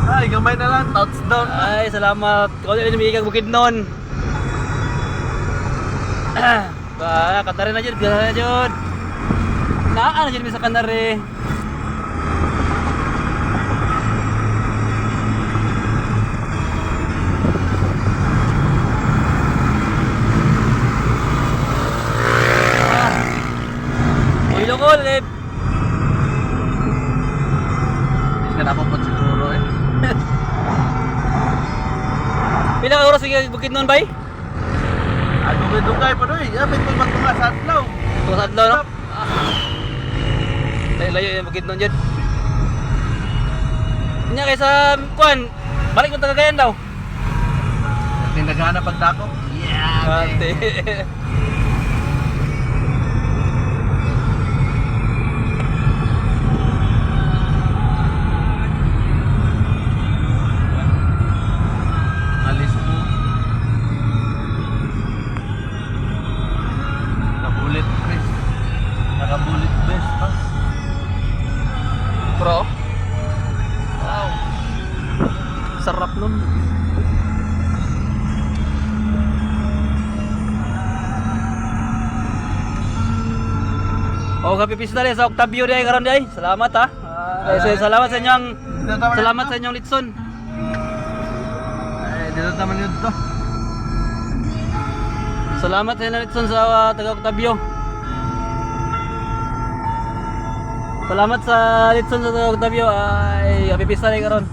Ay, gamay na lang, touchdown. Ay, salamat. Kau din namigay kag Bukidnon. Ba, Kanare na jud, gana na jud. Naa na jud mi sa Kanare. Uy, lokol eh. Hindi ka nakapot siguro eh. Pila ka oras sige Bukidnon bay? Ay, dugay-dugay pa doy. Yapit ko magtunga sa adlaw. Tunggu sa adlaw no? Layo yung Bukidnon jud. Nya kaysa kuan, balik mo Tagagayan daw. Hindi naghanap pagdako. Yeah, Ate. Alis mo. Nakabulit Chris. Nakabulit best pa. Pro. Wow. Sarap nun. Oh, happy pista sa Octavio day karon day. Salamat ha. Salamat sa inyong litson. Ay, dito naman yun to. Salamat sa inyong litson sa taga Octavio. Salamat sa litson sa taga Octavio. Ay, happy pista day karon.